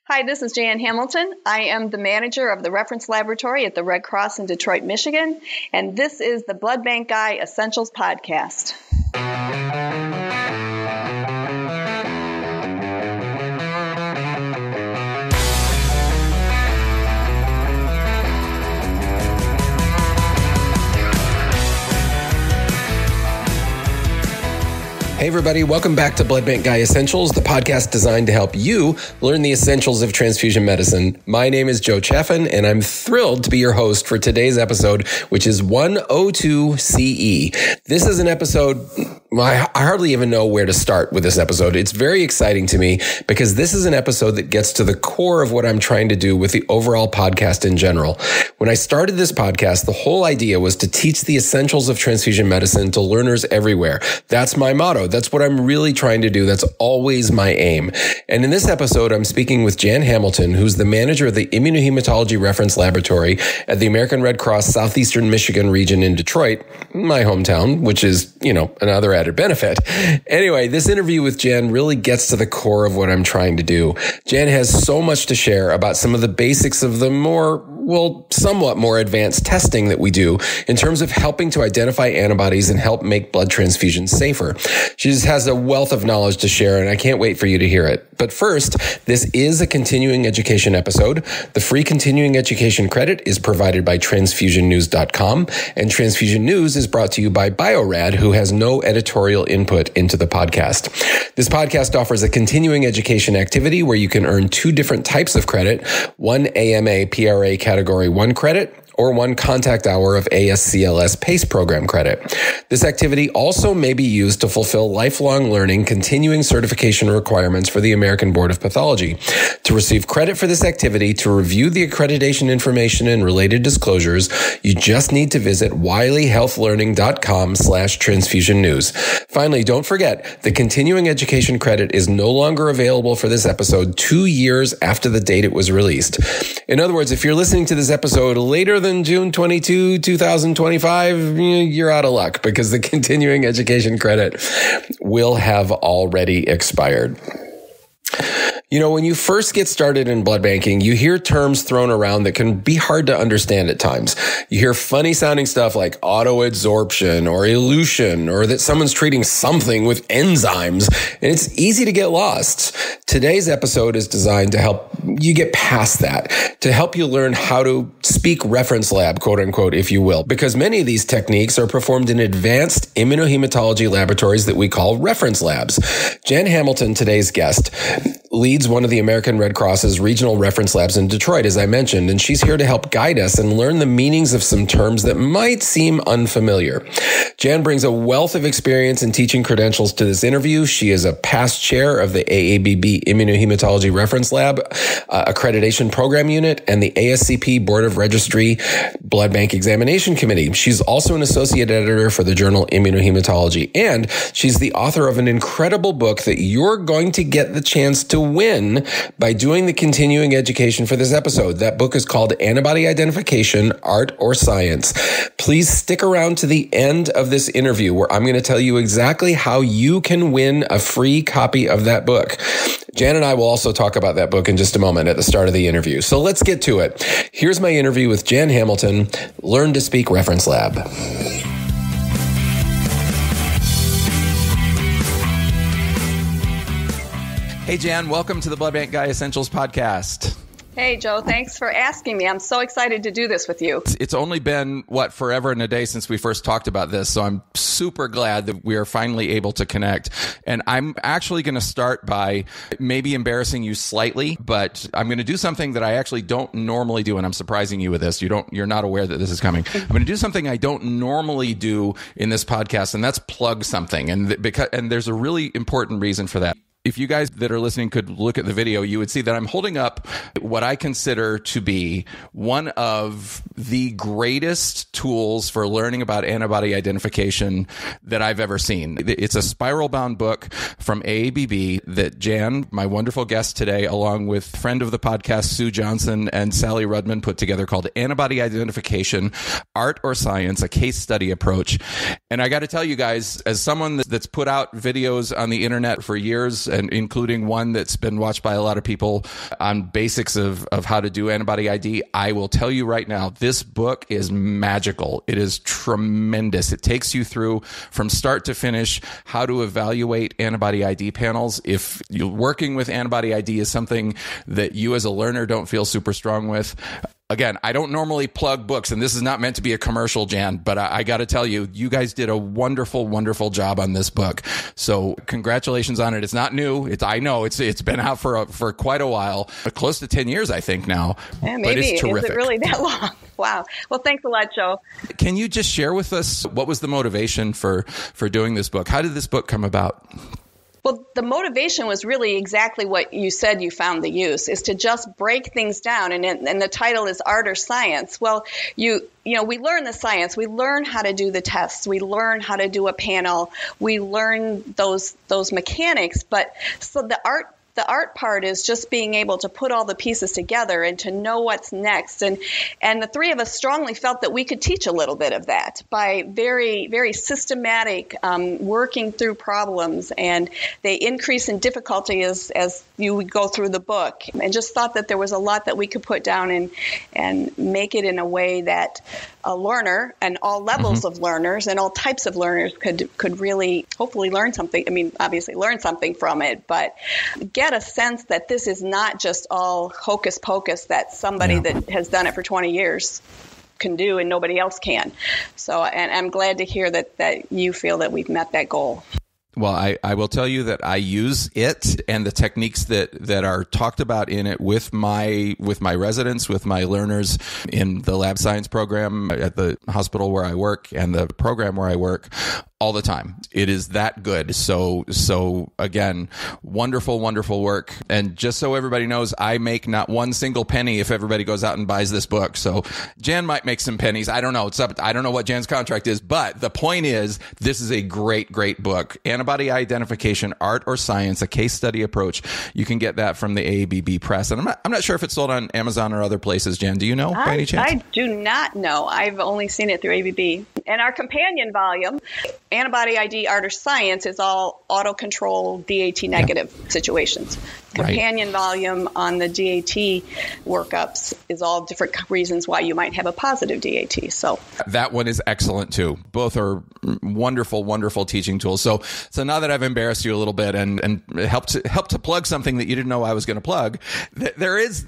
Hi, this is Jan Hamilton. I am the manager of the reference laboratory at the Red Cross in Detroit, Michigan, and this is the Blood Bank Guy Essentials Podcast. Hey everybody, welcome back to Blood Bank Guy Essentials, the podcast designed to help you learn the essentials of transfusion medicine. My name is Joe Chaffin, and I'm thrilled to be your host for today's episode, which is 102 CE. This is an episode, I hardly even know where to start with this episode. It's very exciting to me because this is an episode that gets to the core of what I'm trying to do with the overall podcast in general. When I started this podcast, the whole idea was to teach the essentials of transfusion medicine to learners everywhere. That's my motto. That's what I'm really trying to do. That's always my aim. And in this episode, I'm speaking with Jan Hamilton, who's the manager of the Immunohematology Reference Laboratory at the American Red Cross Southeastern Michigan region in Detroit, my hometown, which is, another added benefit. Anyway, this interview with Jan really gets to the core of what I'm trying to do. Jan has so much to share about some of the basics of the somewhat more advanced testing that we do in terms of helping to identify antibodies and help make blood transfusions safer. She just has a wealth of knowledge to share, and I can't wait for you to hear it. But first, this is a continuing education episode. The free continuing education credit is provided by transfusionnews.com, and Transfusion News is brought to you by Biorad, who has no editorial input into the podcast. This podcast offers a continuing education activity where you can earn two different types of credit, one AMA PRA Category 1 credit, or one contact hour of ASCLS PACE program credit. This activity also may be used to fulfill lifelong learning continuing certification requirements for the American Board of Pathology. To receive credit for this activity, to review the accreditation information and related disclosures, you just need to visit wileyhealthlearning.com/transfusionnews. Finally, don't forget, the continuing education credit is no longer available for this episode 2 years after the date it was released. In other words, if you're listening to this episode later than June 22, 2025, you're out of luck because the continuing education credit will have already expired. When you first get started in blood banking, you hear terms thrown around that can be hard to understand at times. You hear funny sounding stuff like adsorption or elution, or that someone's treating something with enzymes, and it's easy to get lost. Today's episode is designed to help you get past that, to help you learn how to speak reference lab, quote unquote, if you will, because many of these techniques are performed in advanced immunohematology laboratories that we call reference labs. Jan Hamilton, today's guest, leads one of the American Red Cross's regional reference labs in Detroit, as I mentioned, and she's here to help guide us and learn the meanings of some terms that might seem unfamiliar. Jan brings a wealth of experience and teaching credentials to this interview. She is a past chair of the AABB Immunohematology Reference Lab Accreditation Program Unit and the ASCP Board of Registry Blood Bank Examination Committee. She's also an associate editor for the journal Immunohematology, and she's the author of an incredible book that you're going to get the chance to win by doing the continuing education for this episode. That book is called Antibody Identification, Art or Science. Please stick around to the end of this interview where I'm going to tell you exactly how you can win a free copy of that book. Jan and I will also talk about that book in just a moment at the start of the interview. So let's get to it. Here's my interview with Jan Hamilton, Learn to Speak Reference Lab. Hey, Jan, welcome to the Blood Bank Guy Essentials podcast. Hey, Joe, thanks for asking me. I'm so excited to do this with you. It's only been, forever and a day since we first talked about this, so I'm super glad that we are finally able to connect. And I'm actually going to start by maybe embarrassing you slightly, but I'm going to do something that I actually don't normally do, and I'm surprising you with this. You're not aware that this is coming. I'm going to do something I don't normally do in this podcast, and that's plug something. And there's a really important reason for that. If you guys that are listening could look at the video, you would see that I'm holding up what I consider to be one of the greatest tools for learning about antibody identification that I've ever seen. It's a spiral-bound book from AABB that Jan, my wonderful guest today, along with friend of the podcast, Sue Johnson and Sally Rudman, put together called Antibody Identification, Art or Science, a Case Study Approach. And I got to tell you guys, as someone that's put out videos on the internet for years and including one that's been watched by a lot of people on basics of how to do antibody ID. I will tell you right now, this book is magical. It is tremendous. It takes you through from start to finish how to evaluate antibody ID panels. If you're working with antibody ID is something that you as a learner don't feel super strong with, again, I don't normally plug books, and this is not meant to be a commercial, Jan, but I got to tell you, you guys did a wonderful, wonderful job on this book. So congratulations on it. It's not new. I know it's been out for quite a while, close to 10 years, I think now. Yeah, maybe. But it's terrific. Is it really that long? Wow. Well, thanks a lot, Joe. Can you just share with us what was the motivation for doing this book? How did this book come about? Well, the motivation was really exactly what you said you found the use, is to just break things down. And the title is Art or Science. Well, we learn the science. We learn how to do the tests. We learn how to do a panel. We learn those mechanics. But so the art part is just being able to put all the pieces together and to know what's next. And the three of us strongly felt that we could teach a little bit of that by very, very systematic working through problems. And they increase in difficulty as you would go through the book. And just thought that there was a lot that we could put down and make it in a way that a learner and all levels of learners and all types of learners could really hopefully learn something. I mean, obviously learn something from it, but get a sense that this is not just all hocus pocus that somebody that has done it for 20 years can do and nobody else can. So, and I'm glad to hear that you feel that we've met that goal. Well, I will tell you that I use it and the techniques that are talked about in it with my residents, with my learners in the lab science program at the hospital where I work and the program where I work all the time. It is that good. So again, wonderful, wonderful work. And just so everybody knows, I make not one single penny if everybody goes out and buys this book. So Jan might make some pennies. I don't know. I don't know what Jan's contract is, but the point is, this is a great, great book. Antibody Identification, Art or Science, a Case Study Approach. You can get that from the AABB Press. And I'm not sure if it's sold on Amazon or other places. Jan, do you know by any chance? I do not know. I've only seen it through ABB. And our companion volume, Antibody ID, Art or Science, is all auto-control DAT negative situations. Companion volume on the DAT workups is all different reasons why you might have a positive DAT. So that one is excellent too. Both are wonderful, wonderful teaching tools. So now that I've embarrassed you a little bit and helped to plug something that you didn't know I was going to plug, there is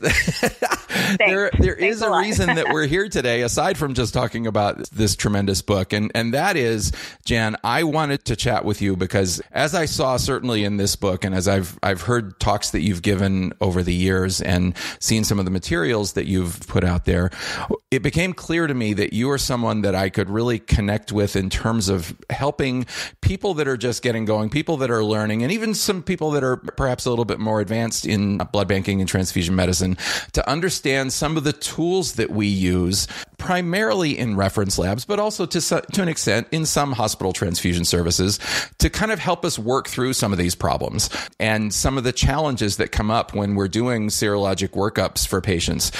there is a reason that we're here today, aside from just talking about this tremendous book, and that is, Jan, I wanted to chat with you because as I saw certainly in this book, and as I've heard talks that you've given over the years and seen some of the materials that you've put out there, it became clear to me that you are someone that I could really connect with in terms of helping people that are just getting going, people that are learning, and even some people that are perhaps a little bit more advanced in blood banking and transfusion medicine to understand some of the tools that we use primarily in reference labs, but also to an extent in some hospital transfusion services to kind of help us work through some of these problems and some of the challenges that come up when we're doing serologic workups for patients.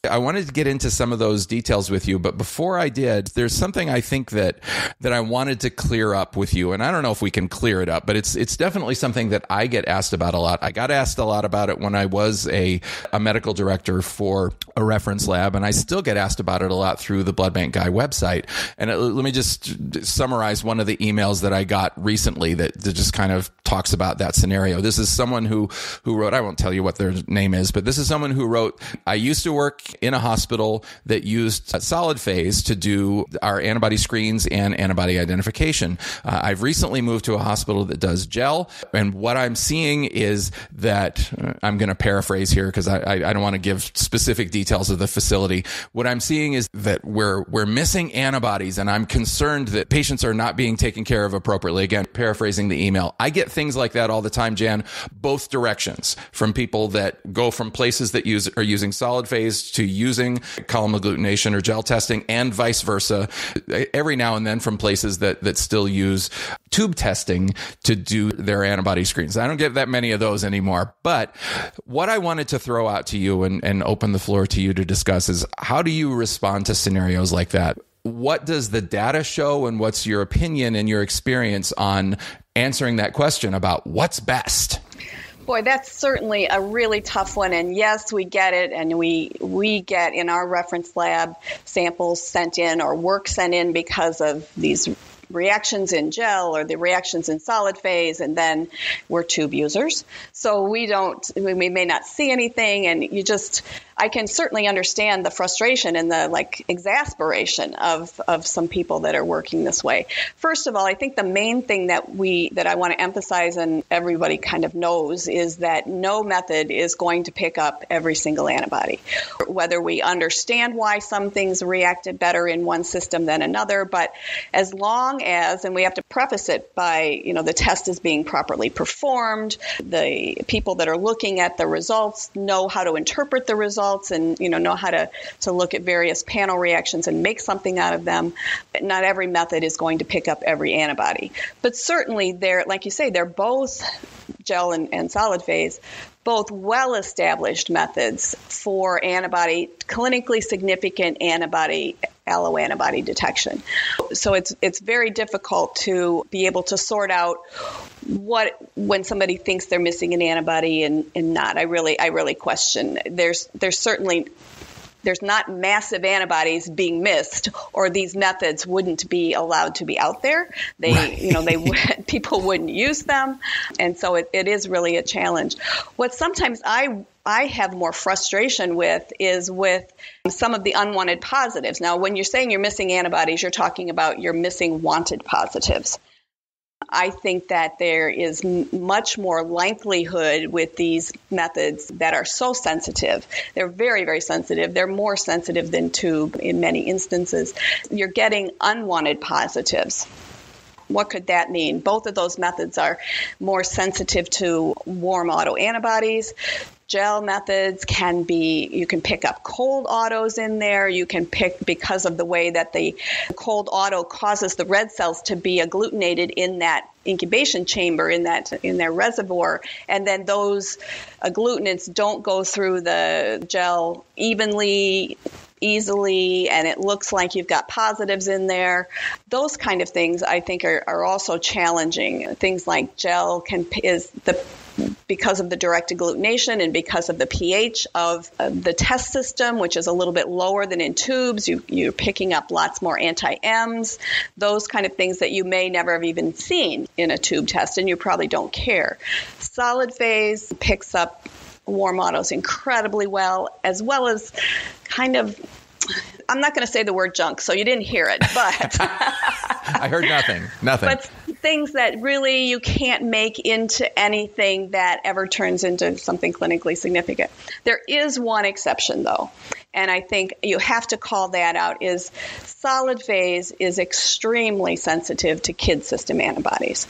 I wanted to get into some of those details with you, but before I did, there's something I think that I wanted to clear up with you, and I don't know if we can clear it up, but it's definitely something that I get asked about a lot. I got asked a lot about it when I was a medical director for a reference lab, and I still get asked about it a lot through the Blood Bank Guy website. And let me just summarize one of the emails that I got recently that just kind of talks about that scenario. This is someone who wrote, I won't tell you what their name is, but this is someone who wrote, I used to work in a hospital that used solid phase to do our antibody screens and antibody identification. I've recently moved to a hospital that does gel, and what I'm seeing is that, I'm going to paraphrase here because I don't want to give specific details of the facility. What I'm seeing is that we're missing antibodies, and I'm concerned that patients are not being taken care of appropriately. Again, paraphrasing the email. I get things like that all the time, Jan, both directions, from people that go from places that are using solid phase to using column agglutination or gel testing, and vice versa. Every now and then from places that still use tube testing to do their antibody screens. I don't get that many of those anymore. But what I wanted to throw out to you and open the floor to you to discuss is, how do you respond to scenarios like that? What does the data show, and what's your opinion and your experience on answering that question about what's best? Boy, that's certainly a really tough one. And yes, we get it. And we get in our reference lab samples sent in or work sent in because of these reactions in gel or the reactions in solid phase, and then we're tube users. So we may not see anything, and I can certainly understand the frustration and the exasperation of some people that are working this way. First of all, I think the main thing that I want to emphasize, and everybody kind of knows, is that no method is going to pick up every single antibody. Whether we understand why some things reacted better in one system than another, but as long as, and we have to preface it by, the test is being properly performed, the people that are looking at the results know how to interpret the results and, know how to look at various panel reactions and make something out of them. But not every method is going to pick up every antibody. But certainly like you say, they're both gel and solid phase, both well-established methods for clinically significant alloantibody detection. So it's very difficult to be able to sort out when somebody thinks they're missing an antibody and not. I really question. There's not massive antibodies being missed, or these methods wouldn't be allowed to be out there. People wouldn't use them, and so it is really a challenge. What sometimes I have more frustration with is with some of the unwanted positives. Now, when you're saying you're missing antibodies, you're talking about you're missing wanted positives. I think that there is much more likelihood with these methods that are so sensitive. They're very, very sensitive. They're more sensitive than tube in many instances. You're getting unwanted positives. What could that mean? Both of those methods are more sensitive to warm autoantibodies. Gel methods you can pick up cold autos in there. You can because of the way that the cold auto causes the red cells to be agglutinated in that incubation chamber, in their reservoir, and then those agglutinates don't go through the gel easily, and it looks like you've got positives in there. Those kind of things I think are also challenging. Things like gel because of the direct agglutination and because of the pH of the test system, which is a little bit lower than in tubes, you're picking up lots more anti-Ms, those kind of things that you may never have even seen in a tube test, and you probably don't care. Solid phase picks up warm autos incredibly well as kind of, I'm not going to say the word junk, so you didn't hear it, but I heard nothing. But things that really you can't make into anything that ever turns into something clinically significant. There is one exception, though, and I think you have to call that out, is solid phase is extremely sensitive to kid system antibodies.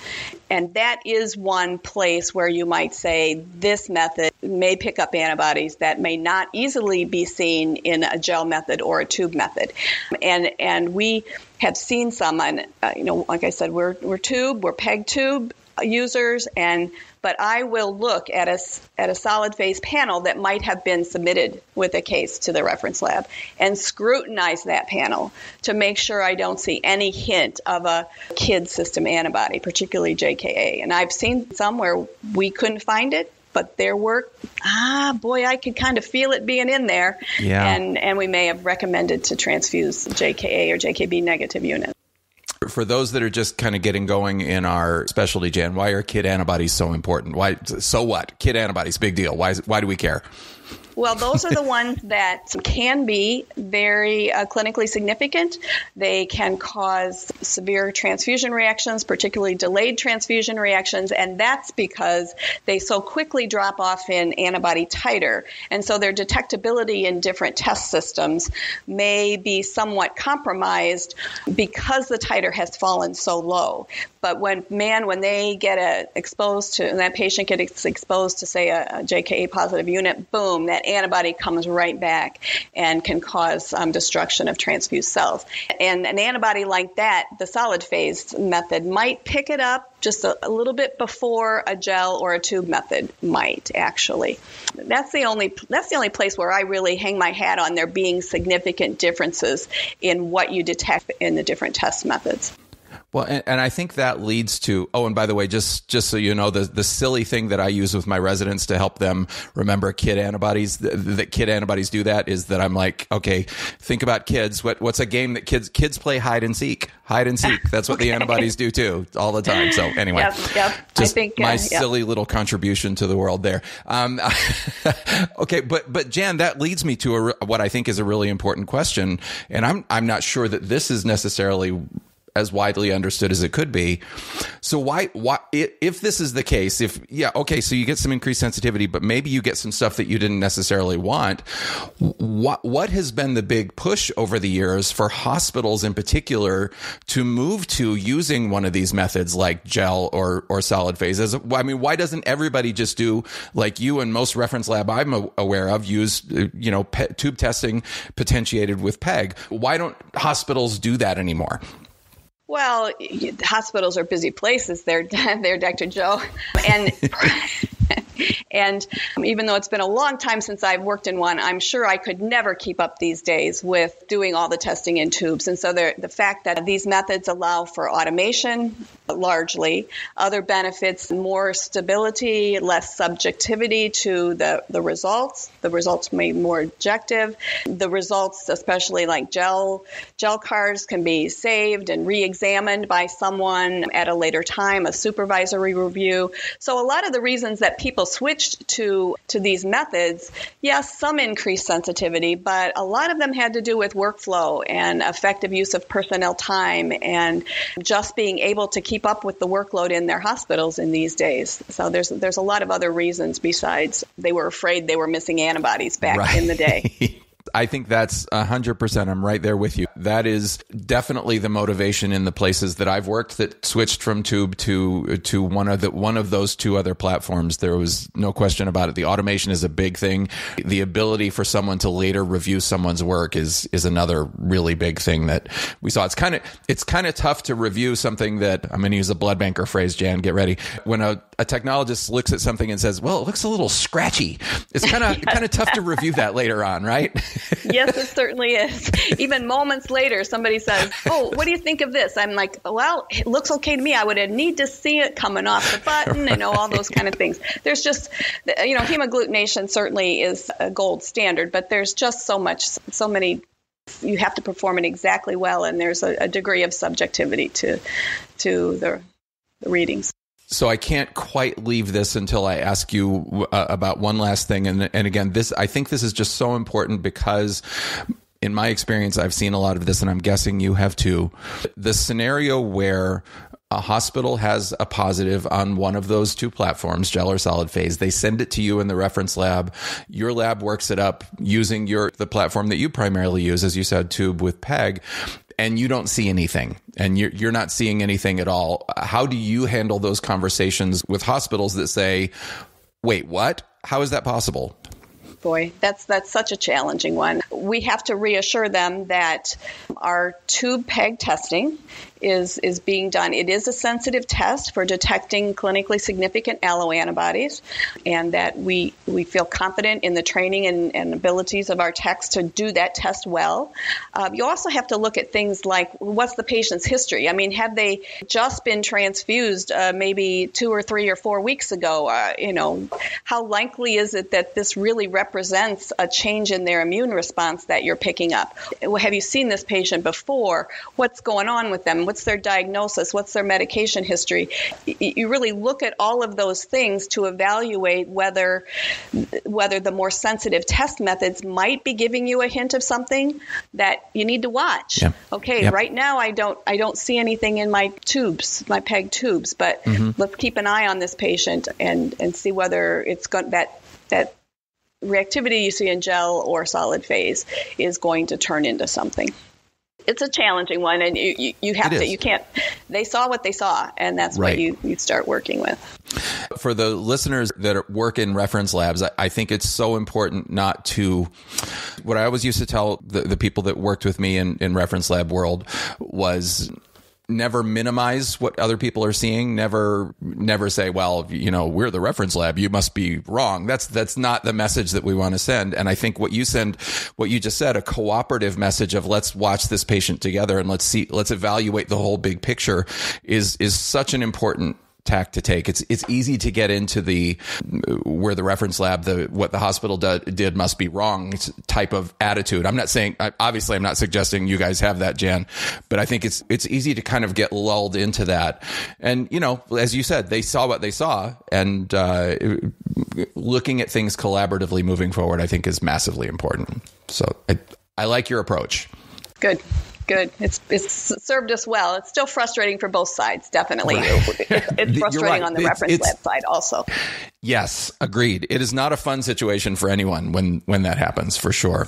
And that is one place where you might say this method may pick up antibodies that may not easily be seen in a gel method or a tube method. And we have seen some, like I said, we're PEG tube users, but I will look at a solid phase panel that might have been submitted with a case to the reference lab and scrutinize that panel to make sure I don't see any hint of a kid system antibody, particularly JKA. And I've seen some where we couldn't find it, but their work, I could kind of feel it being in there. Yeah. And we may have recommended to transfuse JKA or JKB negative units. For those that are just kind of getting going in our specialty, Jan, why are kid antibodies so important? Why? So what? Kid antibodies, big deal. Why do we care? Well, those are the ones that can be very clinically significant. They can cause severe transfusion reactions, particularly delayed transfusion reactions, and that's because they so quickly drop off in antibody titer. And so their detectability in different test systems may be somewhat compromised because the titer has fallen so low. But when they get exposed to, and that patient gets exposed to, say, a JKA positive unit, boom, that antibody comes right back and can cause destruction of transfused cells. And an antibody like that, the solid phase method, might pick it up just a little bit before a gel or a tube method might, actually. That's the only place where I really hang my hat on there being significant differences in what you detect in the different test methods. Well, and I think that leads to, oh, and by the way, just so you know, the silly thing that I use with my residents to help them remember kid antibodies, that kid antibodies do that, is that I'm like, okay, think about kids. What's a game that kids play? Hide and seek. That's what the antibodies do too, all the time. So anyway, yep. Just I think my silly little contribution to the world there. Okay, but Jan, that leads me to what I think is a really important question, and I'm not sure that this is necessarily as widely understood as it could be. So why if this is the case, so you get some increased sensitivity, but maybe you get some stuff that you didn't necessarily want. What has been the big push over the years for hospitals in particular to move to using one of these methods like gel or solid phase? I mean, why doesn't everybody just do like you and most reference lab I'm aware of use, tube testing potentiated with PEG? Why don't hospitals do that anymore? Well, hospitals are busy places. They're Dr. Joe. And even though it's been a long time since I've worked in one, I'm sure I could never keep up these days with doing all the testing in tubes. And so the fact that these methods allow for automation, largely, other benefits, more stability, less subjectivity to the results. The results may be more objective. The results, especially like gel cards, can be saved and re-examined by someone at a later time, a supervisory review. So a lot of the reasons that people switched to these methods, yes, some increased sensitivity, but a lot of them had to do with workflow and effective use of personnel time and just being able to keep up with the workload in their hospitals in these days. So there's a lot of other reasons besides they were afraid they were missing antibodies back in the day. I think that's 100%. I'm right there with you. That is definitely the motivation in the places that I've worked that switched from tube to one of those two other platforms. There was no question about it. The automation is a big thing. The ability for someone to later review someone's work is another really big thing that we saw. It's kind of tough to review something that, I'm going to use a blood banker phrase, Jan, get ready. When a technologist looks at something and says, well, it looks a little scratchy. It's kind of tough to review that later on, right? Yes, it certainly is. Even moments later, somebody says, oh, what do you think of this? I'm like, well, it looks okay to me. I would need to see it coming off the button, all those kind of things. There's just, hemagglutination certainly is a gold standard, but there's just so many, you have to perform it exactly well, and there's a degree of subjectivity to the readings. So I can't quite leave this until I ask you about one last thing. And again, I think this is just so important because in my experience, I've seen a lot of this, and I'm guessing you have too. The scenario where a hospital has a positive on one of those two platforms, gel or solid phase, they send it to you in the reference lab. Your lab works it up using the platform that you primarily use, as you said, tube with PEG. And you don't see anything, and you're not seeing anything at all. How do you handle those conversations with hospitals that say, wait, what? How is that possible? Boy, that's such a challenging one. We have to reassure them that our tube PEG testing is being done. It is a sensitive test for detecting clinically significant alloantibodies, and that we feel confident in the training and abilities of our techs to do that test well. You also have to look at things like, what's the patient's history? I mean, have they just been transfused maybe 2 or 3 or 4 weeks ago? How likely is it that this really represents a change in their immune response that you're picking up? Have you seen this patient before? What's going on with them? What's their diagnosis? What's their medication history? You really look at all of those things to evaluate whether the more sensitive test methods might be giving you a hint of something that you need to watch. Yep. Okay, yep. Right now I don't see anything in my tubes, my PEG tubes, but let's keep an eye on this patient and see whether it's got that reactivity you see in gel or solid phase is going to turn into something. It's a challenging one, and you can't, they saw what they saw, and that's what you start working with. For the listeners that work in reference labs, I think it's so important not to, what I always used to tell the people that worked with me in reference lab world was, never minimize what other people are seeing. Never say, well, we're the reference lab, you must be wrong. That's not the message that we want to send. And I think what you just said, a cooperative message of let's watch this patient together and let's evaluate the whole big picture is such an important tack to take. It's easy to get into where the reference lab, what the hospital did must be wrong type of attitude. I'm not suggesting you guys have that, Jan, but I think it's easy to kind of get lulled into that. And, as you said, they saw what they saw, and looking at things collaboratively moving forward, I think is massively important. So I like your approach. Good. It's served us well. It's still frustrating for both sides, definitely. Right. It's frustrating right. on the reference lab side also. Yes, agreed. It is not a fun situation for anyone when that happens, for sure.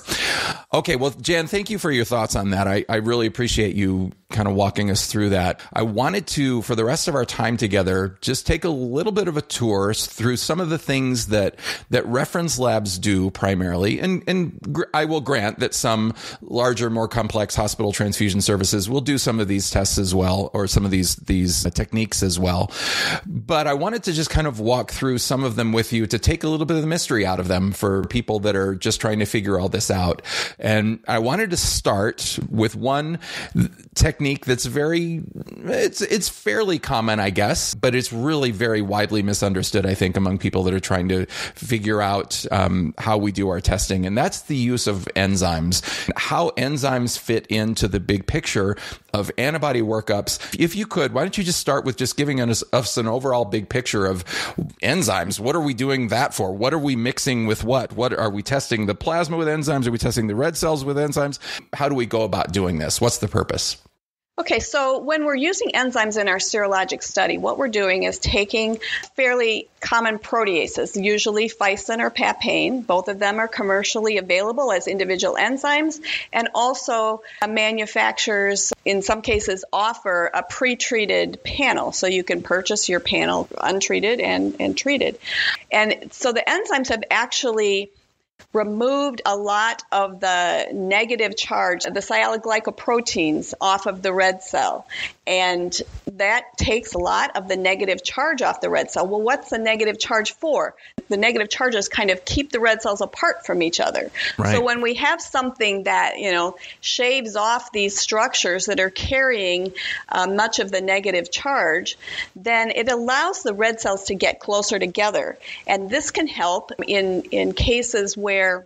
Okay, well, Jan, thank you for your thoughts on that. I really appreciate you kind of walking us through that. I wanted to, for the rest of our time together, just take a little bit of a tour through some of the things that reference labs do primarily. And I will grant that some larger, more complex hospital transfusion services will do some of these tests as well, or some of these techniques as well. But I wanted to just kind of walk through some of them with you to take a little bit of the mystery out of them for people that are just trying to figure all this out. And I wanted to start with one technique that's it's fairly common, I guess, but it's really very widely misunderstood, I think, among people that are trying to figure out how we do our testing. And that's the use of enzymes, how enzymes fit into the big picture of antibody workups. If you could, why don't you just start with just giving us an overall big picture of enzymes? What are we doing that for? What are we mixing with what? What are we testing the plasma with enzymes? Are we testing the red cells with enzymes? How do we go about doing this? What's the purpose? Okay, so when we're using enzymes in our serologic study, what we're doing is taking fairly common proteases, usually Physin or papain. Both of them are commercially available as individual enzymes, and also manufacturers, in some cases, offer a pre-treated panel. So you can purchase your panel untreated and treated. And so the enzymes have actually removed a lot of the negative charge, the sialoglycoproteins, off of the red cell. And that takes a lot of the negative charge off the red cell. Well, what's the negative charge for? The negative charges kind of keep the red cells apart from each other. Right. So when we have something that, shaves off these structures that are carrying much of the negative charge, then it allows the red cells to get closer together. And this can help in cases where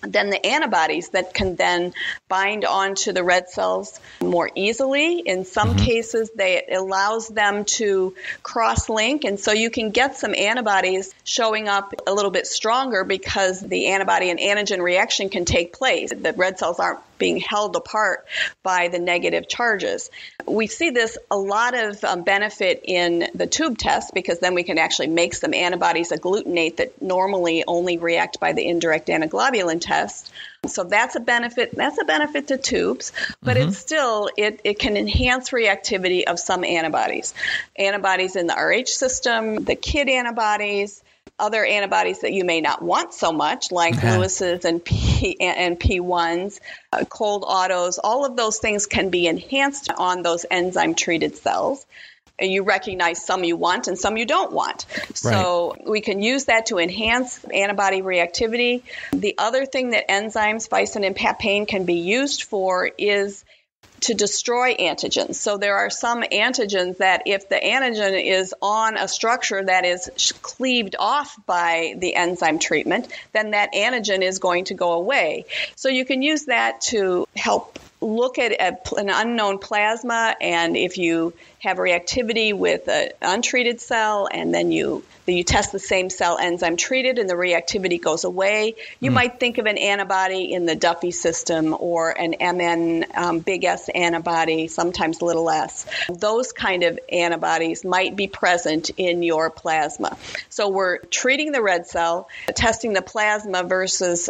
then the antibodies that can then bind onto the red cells more easily. In some cases, it allows them to cross-link, and so you can get some antibodies showing up a little bit stronger because the antibody and antigen reaction can take place. The red cells aren't being held apart by the negative charges. We see this a lot of benefit in the tube test, because then we can actually make some antibodies agglutinate that normally only react by the indirect antiglobulin test. So that's a benefit. That's a benefit to tubes, but it's still, it can enhance reactivity of some antibodies. Antibodies in the Rh system, the KID antibodies, other antibodies that you may not want so much, like Lewis's and P1s, cold autos, all of those things can be enhanced on those enzyme-treated cells. You recognize some you want and some you don't want. So we can use that to enhance antibody reactivity. The other thing that enzymes, Physin and papain, can be used for is to destroy antigens. So there are some antigens that if the antigen is on a structure that is cleaved off by the enzyme treatment, then that antigen is going to go away. So you can use that to help look at an unknown plasma, and if you have reactivity with an untreated cell and then you test the same cell enzyme treated and the reactivity goes away, you might think of an antibody in the Duffy system or an MN big S antibody, sometimes little s. Those kind of antibodies might be present in your plasma. So we're treating the red cell, testing the plasma versus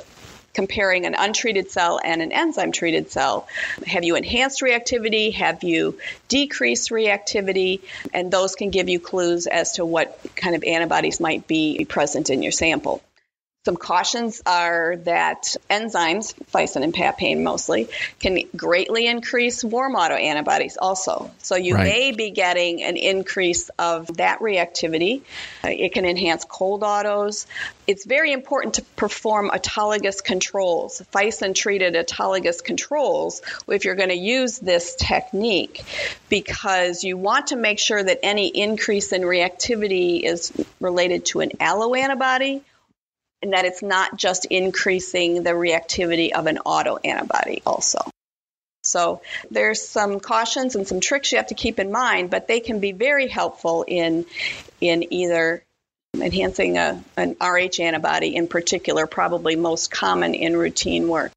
comparing an untreated cell and an enzyme-treated cell. Have you enhanced reactivity? Have you decreased reactivity? And those can give you clues as to what kind of antibodies might be present in your sample. Some cautions are that enzymes, Ficin and papain mostly, can greatly increase warm autoantibodies also. So you may be getting an increase of that reactivity. It can enhance cold autos. It's very important to perform autologous controls, Ficin-treated autologous controls, if you're going to use this technique, because you want to make sure that any increase in reactivity is related to an alloantibody, and that it's not just increasing the reactivity of an autoantibody also. So there's some cautions and some tricks you have to keep in mind, but they can be very helpful in either enhancing an Rh antibody in particular, probably most common in routine work.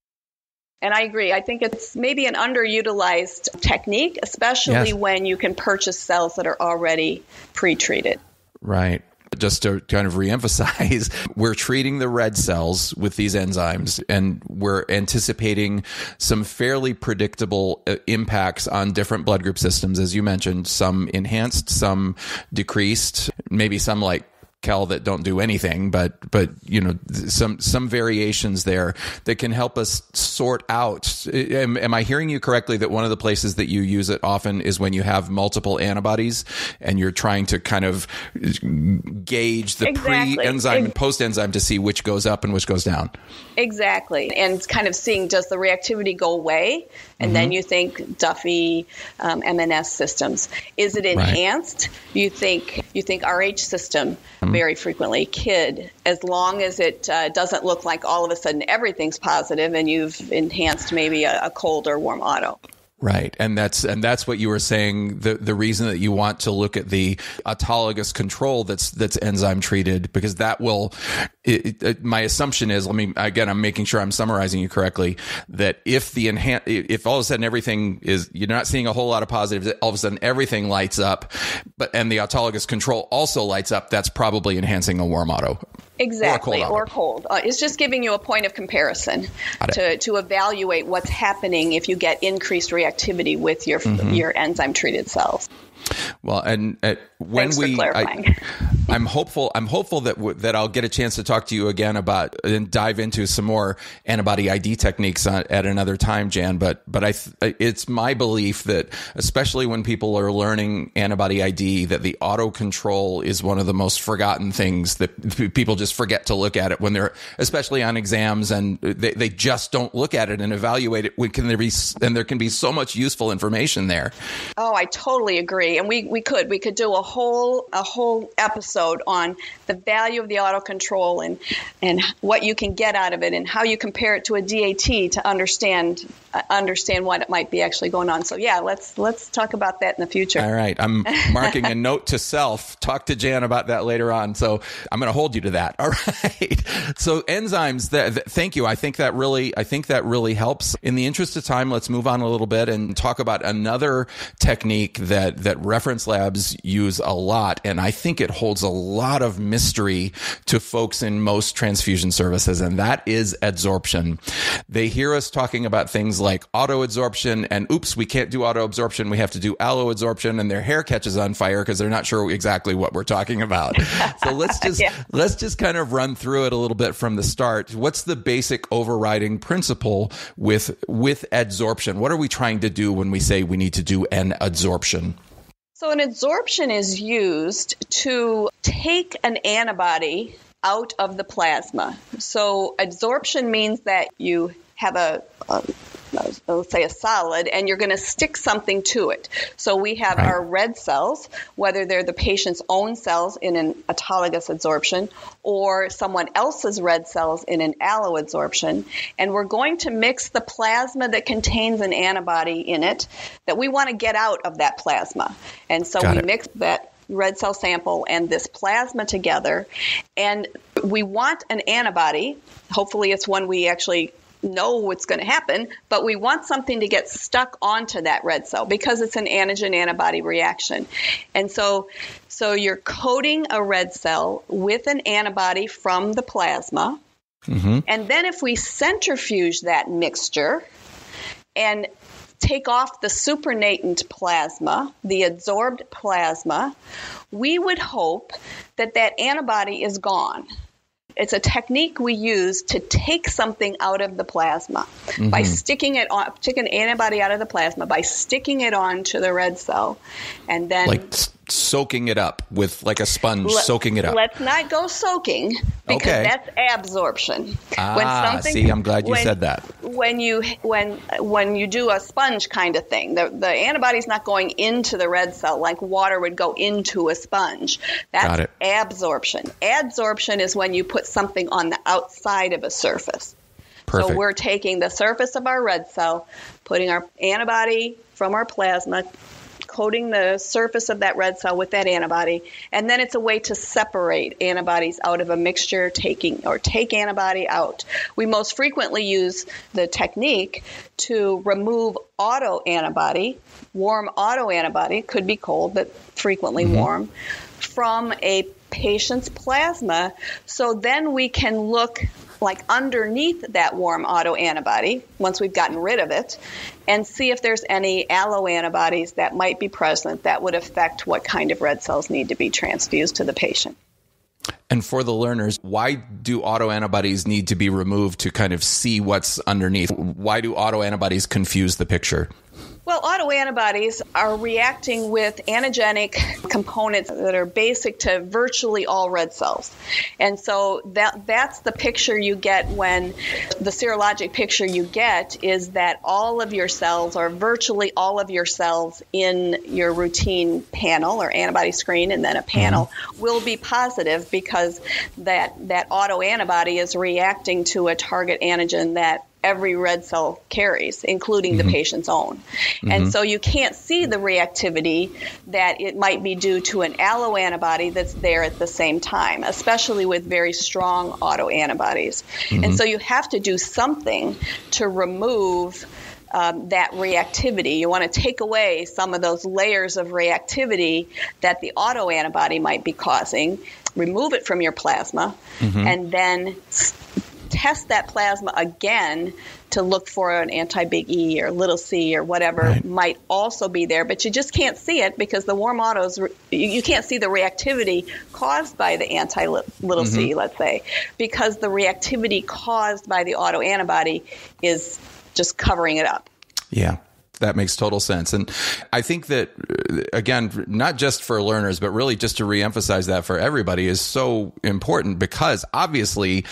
And I agree. I think it's maybe an underutilized technique, especially when you can purchase cells that are already pre-treated. Right. Just to kind of reemphasize, we're treating the red cells with these enzymes, and we're anticipating some fairly predictable impacts on different blood group systems, as you mentioned, some enhanced, some decreased, maybe some like Kel that don't do anything, but you know, some variations there that can help us sort out. Am I hearing you correctly that one of the places that you use it often is when you have multiple antibodies and you're trying to kind of gauge the pre-enzyme and post-enzyme to see which goes up and which goes down? Exactly. And kind of seeing, does the reactivity go away? And then you think Duffy, MNS systems. Is it enhanced? You think Rh system very frequently, KID, as long as it doesn't look like all of a sudden everything's positive and you've enhanced maybe a cold or warm auto. Right. And that's what you were saying, the reason that you want to look at the autologous control that's enzyme treated, because that will, my assumption is, I'm making sure I'm summarizing you correctly, that if all of a sudden everything is, you're not seeing a whole lot of positives, all of a sudden everything lights up, and the autologous control also lights up, that's probably enhancing a warm auto. Exactly, or cold. It's just giving you a point of comparison to evaluate what's happening if you get increased reactivity with your enzyme-treated cells. Well, and when Thanks for clarifying. I'm hopeful that I'll get a chance to talk to you again about and dive into some more antibody ID techniques at another time, Jan. But it's my belief that especially when people are learning antibody ID, that the auto control is one of the most forgotten things, that people just forget to look at it when they're, especially on exams, and they just don't look at it and evaluate it. And there can be so much useful information there. Oh, I totally agree. And we could do a whole episode on the value of the auto control and what you can get out of it and how you compare it to a DAT to understand what it might be actually going on. So yeah, let's talk about that in the future. All right. I'm marking a note to self. Talk to Jan about that later on. So I'm going to hold you to that. All right. So enzymes, thank you. I think that really helps. In the interest of time, let's move on a little bit and talk about another technique that reference labs use a lot. And I think it holds a lot of mystery to folks in most transfusion services, and that is adsorption. They hear us talking about things like auto-adsorption and, oops, we can't do auto-absorption, we have to do allo-adsorption, and their hair catches on fire because they're not sure exactly what we're talking about. So let's just kind of run through it a little bit from the start. What's the basic overriding principle with adsorption? What are we trying to do when we say we need to do an adsorption? So an adsorption is used to take an antibody out of the plasma. So adsorption means that you have let's say a solid, and you're going to stick something to it. So we have our red cells, whether they're the patient's own cells in an autologous adsorption or someone else's red cells in an alloadsorption, and we're going to mix the plasma that contains an antibody in it that we want to get out of that plasma. And so we mix that red cell sample and this plasma together, and we want an antibody. Hopefully it's one we actually know what's going to happen, but we want something to get stuck onto that red cell because it's an antigen-antibody reaction. And so you're coating a red cell with an antibody from the plasma. Mm-hmm. And then if we centrifuge that mixture and take off the supernatant plasma, the adsorbed plasma, we would hope that antibody is gone. It's a technique we use to take something out of the plasma by sticking an antibody out of the plasma by sticking it onto the red cell, and then soaking it up with like a sponge, soaking it up. Let's not go soaking, because that's absorption. I'm glad you said that. When you do a sponge kind of thing, the antibody's not going into the red cell like water would go into a sponge. That's absorption. Adsorption is when you put something on the outside of a surface. Perfect. So we're taking the surface of our red cell, putting our antibody from our plasma, coating the surface of that red cell with that antibody, and then it's a way to separate antibodies out of a mixture, take antibody out. We most frequently use the technique to remove autoantibody, warm autoantibody, could be cold, but frequently warm, from a patient's plasma. So then we can look like underneath that warm autoantibody, once we've gotten rid of it, and see if there's any alloantibodies that might be present that would affect what kind of red cells need to be transfused to the patient. And for the learners, why do autoantibodies need to be removed to kind of see what's underneath? Why do autoantibodies confuse the picture? Well, autoantibodies are reacting with antigenic components that are basic to virtually all red cells. And so that's the picture you get when the serologic picture you get is that all of your cells, or virtually all of your cells in your routine panel or antibody screen and then a panel, will be positive, because that autoantibody is reacting to a target antigen that every red cell carries, including the patient's own. And so you can't see the reactivity that it might be due to an alloantibody that's there at the same time, especially with very strong autoantibodies. And so you have to do something to remove that reactivity. You want to take away some of those layers of reactivity that the autoantibody might be causing, remove it from your plasma, and then test that plasma again to look for an anti-big E or little c or whatever might also be there. But you just can't see it because the warm autos, you can't see the reactivity caused by the anti-little c, let's say, because the reactivity caused by the autoantibody is just covering it up. Yeah. That makes total sense. And I think that, again, not just for learners, but really just to reemphasize that for everybody is so important, because obviously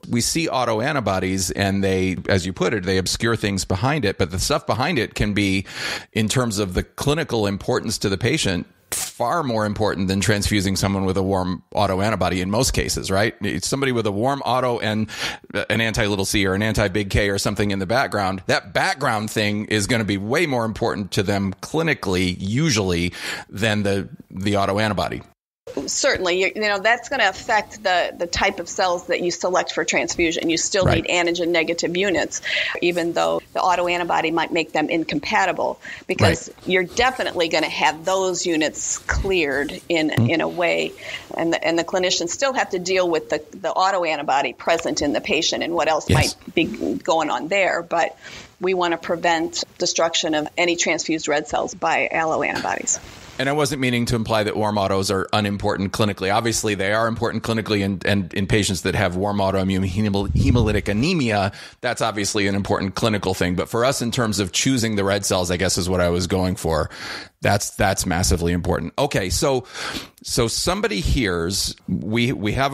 we see autoantibodies and they, as you put it, they obscure things behind it. But the stuff behind it can be, in terms of the clinical importance to the patient, far more important than transfusing someone with a warm autoantibody in most cases, right? It's somebody with a warm auto and an anti-little c or an anti-big K or something in the background. That background thing is going to be way more important to them clinically, usually, than the autoantibody. Certainly, that's going to affect the type of cells that you select for transfusion. You still need antigen negative units, even though the autoantibody might make them incompatible, because you're definitely going to have those units cleared in a way, and the clinicians still have to deal with the autoantibody present in the patient and what else might be going on there. But we want to prevent destruction of any transfused red cells by alloantibodies. And I wasn't meaning to imply that warm autos are unimportant clinically. Obviously, they are important clinically, and in patients that have warm autoimmune hemolytic anemia, that's obviously an important clinical thing. But for us, in terms of choosing the red cells, I guess is what I was going for. That's massively important. Okay, so somebody hears we have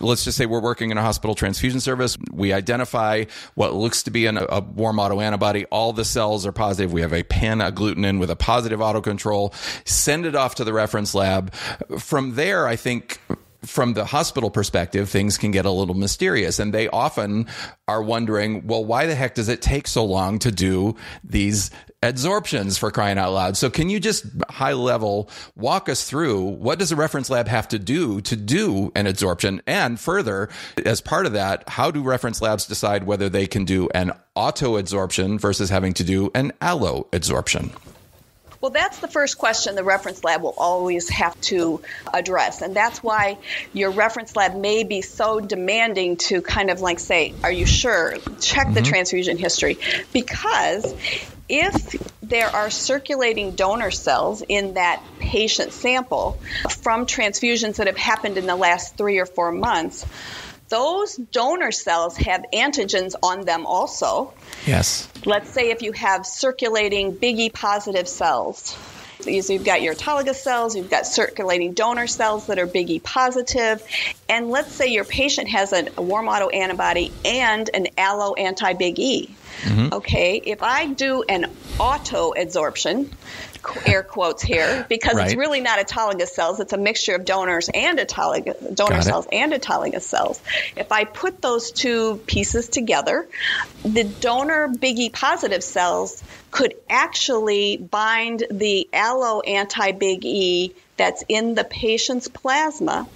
let's just say we're working in a hospital transfusion service. We identify what looks to be a warm autoantibody. All the cells are positive. We have a pan-agglutinin with a positive autocontrol. Send it off to the reference lab. From there, I think, from the hospital perspective, things can get a little mysterious, and they often are wondering, well, why the heck does it take so long to do these adsorptions, for crying out loud? So can you just high level walk us through what does a reference lab have to do an adsorption? And further, as part of that, how do reference labs decide whether they can do an auto adsorption versus having to do an allo adsorption? Well, that's the first question the reference lab will always have to address. And that's why your reference lab may be so demanding to kind of like say, are you sure? Check the transfusion history. Because if there are circulating donor cells in that patient sample from transfusions that have happened in the last 3 or 4 months, those donor cells have antigens on them also. Yes. Let's say if you have circulating big E positive cells. So you've got your autologous cells, you've got circulating donor cells that are big E positive, and let's say your patient has a warm autoantibody and an allo anti-big E. Mm-hmm. Okay, if I do an auto-adsorption, air quotes here, because It's really not autologous cells, it's a mixture of donor cells and autologous cells. If I put those two pieces together, the donor big E positive cells could actually bind the allo anti-big E that's in the patient's plasma,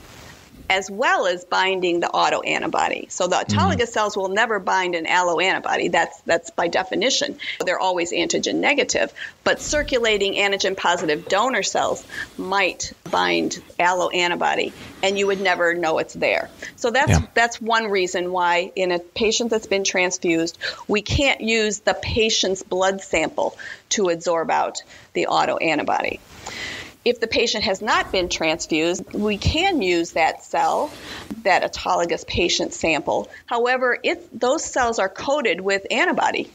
as well as binding the autoantibody. So the autologous cells will never bind an alloantibody. That's by definition. They're always antigen negative. But circulating antigen positive donor cells might bind alloantibody, and you would never know it's there. So that's one reason why in a patient that's been transfused, we can't use the patient's blood sample to adsorb out the autoantibody. If the patient has not been transfused, we can use that cell, that autologous patient sample. However, those cells are coated with antibody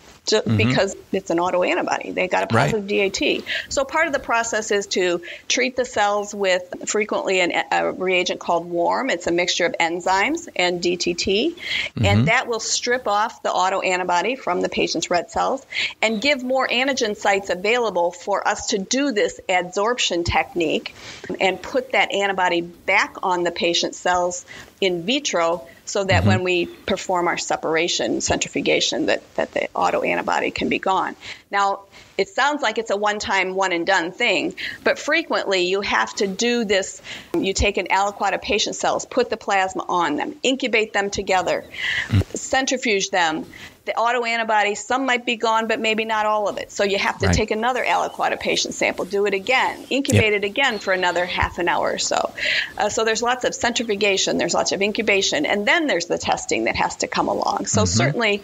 because it's an autoantibody. They got a positive DAT. So part of the process is to treat the cells with frequently a reagent called WARM. It's a mixture of enzymes and DTT, and that will strip off the autoantibody from the patient's red cells and give more antigen sites available for us to do this adsorption technique and put that antibody back on the patient's cells in vitro, so that when we perform our separation, centrifugation, that the autoantibody can be gone. Now, it sounds like it's a one-time, one-and-done thing, but frequently you have to do this. You take an aliquot of patient cells, put the plasma on them, incubate them together, centrifuge them. The autoantibody, some might be gone, but maybe not all of it. So you have to take another aliquot of patient sample, do it again, incubate it again for another half an hour or so. So there's lots of centrifugation, there's lots of incubation, and then there's the testing that has to come along. So certainly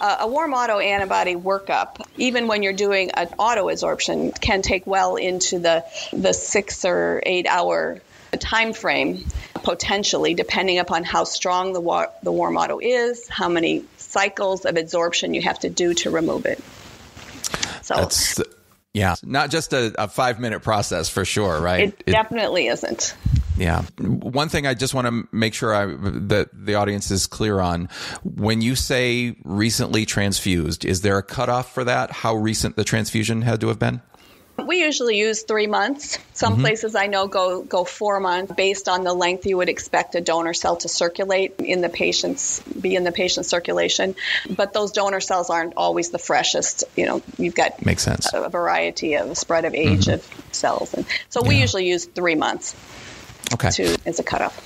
a warm autoantibody workup, even when you're doing an autoadsorption, can take well into the 6 or 8 hour time frame, potentially, depending upon how strong the warm auto is, how many cycles of adsorption you have to do to remove it. So that's not just a 5-minute process for sure, right? It definitely isn't. Yeah. One thing I just want to make sure that the audience is clear on, when you say recently transfused, is there a cutoff for that? How recent the transfusion had to have been? We usually use 3 months. Some places I know go 4 months based on the length you would expect a donor cell to circulate in the patient's circulation. But those donor cells aren't always the freshest. You've got makes sense. A variety of spread of age of cells. And so we usually use 3 months as a cutoff.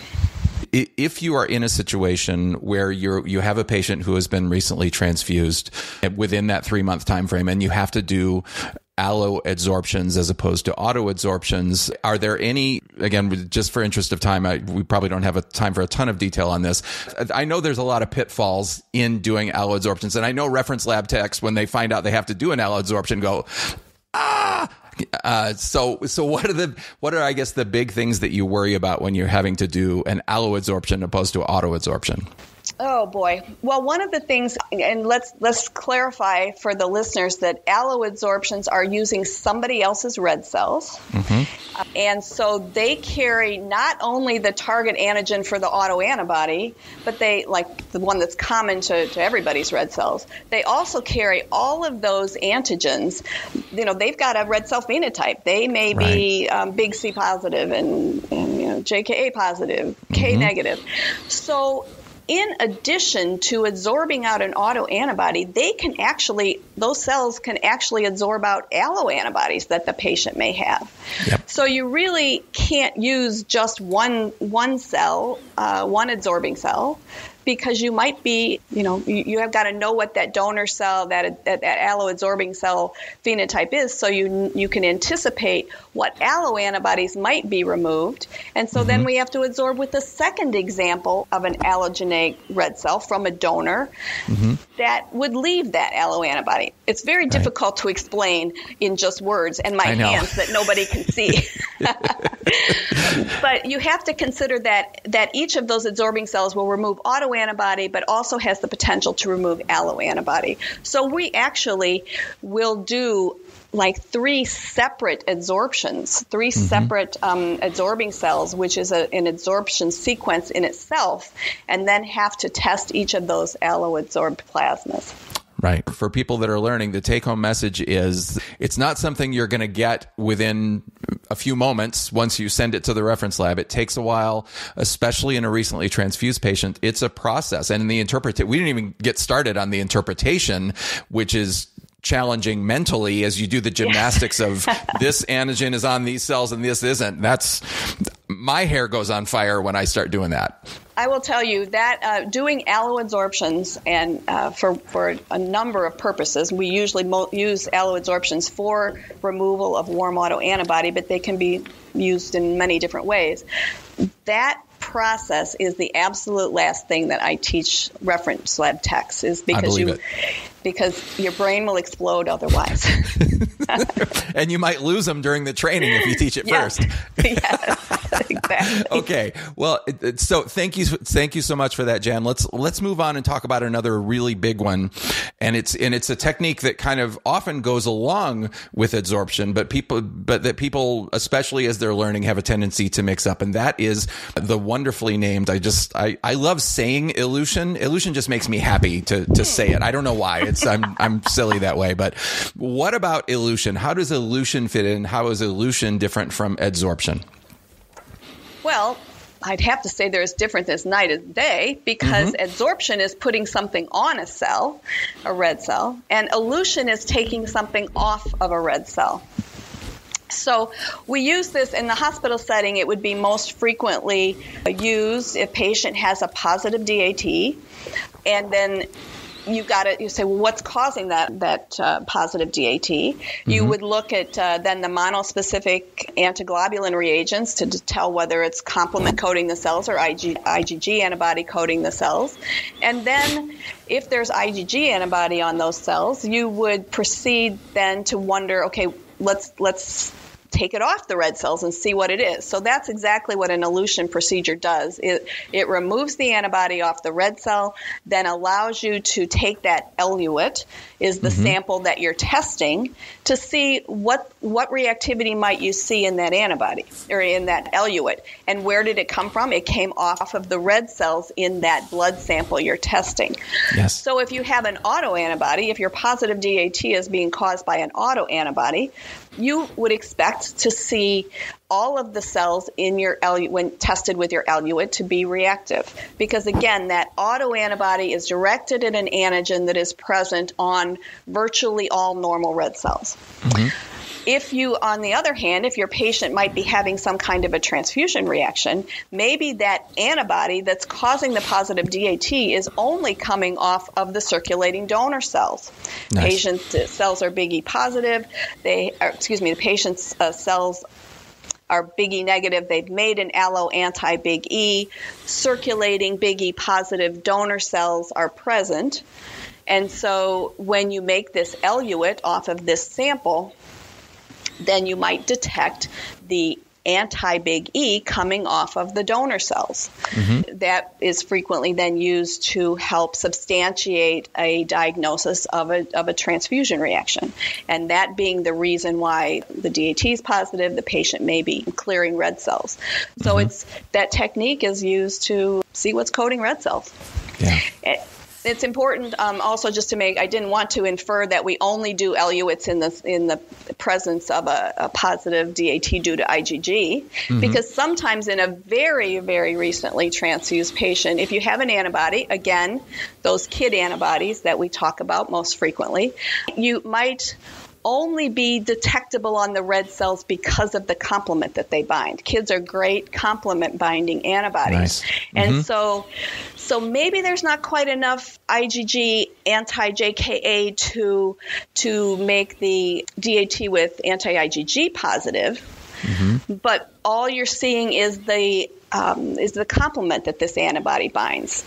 If you are in a situation where you have a patient who has been recently transfused within that 3-month time frame, and you have to do alloadsorptions as opposed to autoadsorptions, are there any, again, just for interest of time, we probably don't have time for a ton of detail on this. I know there's a lot of pitfalls in doing alloadsorptions, and I know reference lab techs, when they find out they have to do an alloadsorption, go, so what are I guess the big things that you worry about when you're having to do an alloadsorption opposed to autoadsorption? Oh boy. Well, one of the things, and let's clarify for the listeners, that alloadsorptions are using somebody else's red cells. And so they carry not only the target antigen for the autoantibody, but they, like the one that's common to everybody's red cells, they also carry all of those antigens. They've got a red cell phenotype. They may be big C positive and JKA positive, K negative. So in addition to adsorbing out an autoantibody, those cells can actually adsorb out alloantibodies that the patient may have. Yep. So you really can't use just one cell, one adsorbing cell, because you might be, you have got to know what that donor cell, that alloadsorbing cell phenotype is, so you can anticipate what alloantibodies might be removed. And so then we have to adsorb with a second example of an allogeneic red cell from a donor that would leave that alloantibody. It's very difficult to explain in just words and my hands that nobody can see. But you have to consider that each of those adsorbing cells will remove autoantibodies autoantibody, but also has the potential to remove alloantibody. So we actually will do like 3 separate adsorptions, 3 separate adsorbing cells, which is an adsorption sequence in itself, and then have to test each of those alloadsorbed plasmas. Right. For people that are learning, the take-home message is it's not something you're going to get within a few moments once you send it to the reference lab. It takes a while, especially in a recently transfused patient. It's a process. And in the we didn't even get started on the interpretation, which is challenging mentally as you do the gymnastics of this antigen is on these cells and this isn't. My hair goes on fire when I start doing that. I will tell you that doing alloadsorptions and for a number of purposes, we usually use alloadsorptions for removal of warm autoantibody, but they can be used in many different ways. That process is the absolute last thing that I teach reference lab techs, is because your brain will explode otherwise. And you might lose them during the training if you teach it first. Yes, exactly. Okay. Well, so thank you so much for that, Jan. Let's move on and talk about another really big one. And it's a technique that kind of often goes along with adsorption, but that people, especially as they're learning, have a tendency to mix up. And that is the wonderfully named, I love saying elution. Elution just makes me happy to say it. I don't know why. I'm silly that way. But what about elution? How does elution fit in? How is elution different from adsorption? Well, I'd have to say they're as different as night and day, because adsorption is putting something on a cell, a red cell, and elution is taking something off of a red cell. So we use this in the hospital setting. It would be most frequently used if patient has a positive DAT, and then you say, well, what's causing that positive DAT? You would look at then the monospecific antiglobulin reagents to tell whether it's complement coating the cells or IgG antibody coating the cells. And then if there's IgG antibody on those cells, you would proceed then to wonder, okay, let's take it off the red cells and see what it is. So that's exactly what an elution procedure does. It removes the antibody off the red cell, then allows you to take that eluate, is the sample that you're testing, to see what reactivity might you see in that antibody or in that eluate. And where did it come from? It came off of the red cells in that blood sample you're testing. Yes. So if you have an autoantibody, if your positive DAT is being caused by an autoantibody, you would expect to see all of the cells in your when tested with your eluate to be reactive, because again, that autoantibody is directed at an antigen that is present on virtually all normal red cells. If you, on the other hand, if your patient might be having some kind of a transfusion reaction, maybe that antibody that's causing the positive DAT is only coming off of the circulating donor cells. Nice. Patient's cells are Big E positive. The patient's cells are Big E negative. They've made an allo anti-Big E. Circulating Big E positive donor cells are present. And so when you make this eluate off of this sample, then you might detect the anti-Big E coming off of the donor cells. That is frequently then used to help substantiate a diagnosis of a transfusion reaction. And that being the reason why the DAT is positive, the patient may be clearing red cells. So that technique is used to see what's coating red cells. Yeah. It's important also just to I didn't want to infer that we only do eluates in the presence of a positive DAT due to IgG, because sometimes in a very, very recently transfused patient, if you have an antibody, again, those KID antibodies that we talk about most frequently, you might only be detectable on the red cells because of the complement that they bind. KIDs are great complement binding antibodies. Nice. And so maybe there's not quite enough IgG anti-JKA to make the DAT with anti-IgG positive, but all you're seeing is the complement that this antibody binds.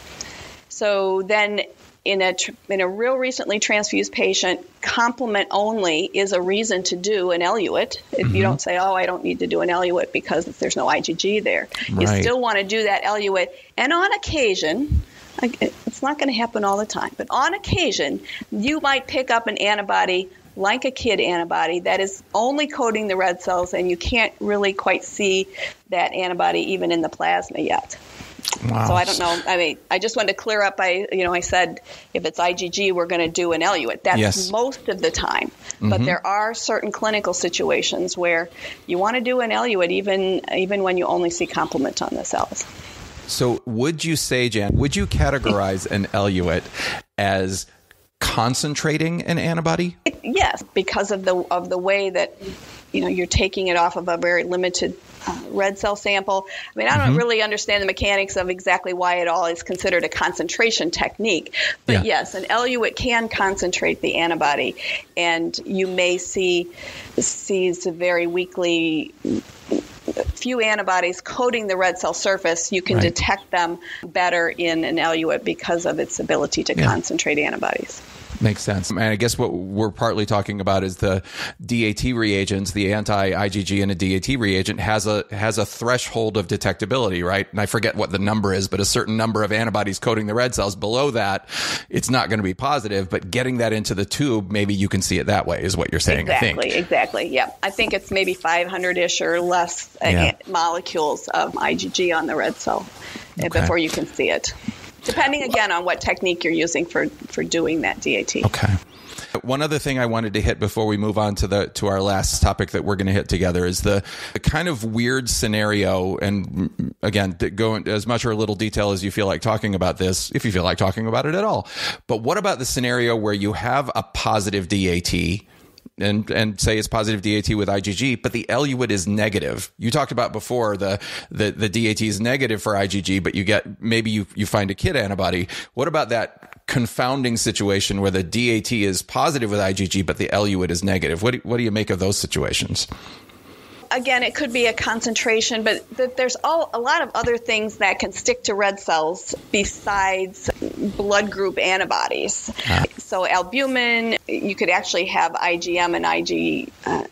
So then in a real recently transfused patient, complement only is a reason to do an eluate. If you don't say, I don't need to do an eluate because there's no IgG there. Right. You still want to do that eluate. And on occasion, It's not going to happen all the time. But on occasion, you might pick up an antibody like a KID antibody that is only coating the red cells, and you can't really quite see that antibody even in the plasma yet. Wow. So I don't know. I mean, I just wanted to clear up. I said if it's IgG, we're going to do an eluate. That's most of the time. But there are certain clinical situations where you want to do an eluate even when you only see complement on the cells. So would you say, Jan, would you categorize an eluate as concentrating an antibody? Yes, because of the way that you're taking it off of a very limited red cell sample. I mean, I don't really understand the mechanics of exactly why it all is considered a concentration technique. But yes, an eluate can concentrate the antibody, and you may see very weakly few antibodies coating the red cell surface. You can detect them better in an eluate because of its ability to concentrate antibodies. Makes sense. And I guess what we're partly talking about is the DAT reagents, the anti-IgG in a DAT reagent has a threshold of detectability, right? And I forget what the number is, but a certain number of antibodies coating the red cells. Below that, it's not going to be positive, but getting that into the tube, maybe you can see it that way is what you're saying, Exactly. Yeah. I think it's maybe 500-ish or less molecules of IgG on the red cell before you can see it. Depending, again, on what technique you're using for doing that DAT. Okay. One other thing I wanted to hit before we move on to our last topic that we're going to hit together is the kind of weird scenario, and again, go into as much or a little detail as you feel like talking about this, if you feel like talking about it at all. But what about the scenario where you have a positive DAT, and say it's positive DAT with IgG, but the eluate is negative? You talked about before the DAT is negative for IgG, but maybe you find a KID antibody. What about that confounding situation where the DAT is positive with IgG, but the eluate is negative? What do you make of those situations? Again, it could be a concentration, but there's a lot of other things that can stick to red cells besides blood group antibodies. So albumin, you could actually have IgM and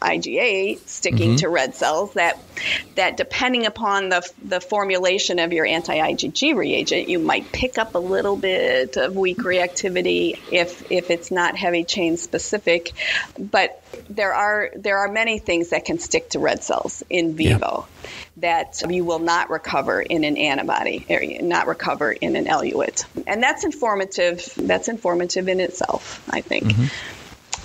IgA sticking to red cells that depending upon the formulation of your anti-IgG reagent, you might pick up a little bit of weak reactivity if it's not heavy chain specific. But there are many things that can stick to red cells in vivo that you will not recover in an antibody, or not recover in an eluate. And that's informative. That's informative in itself, I think.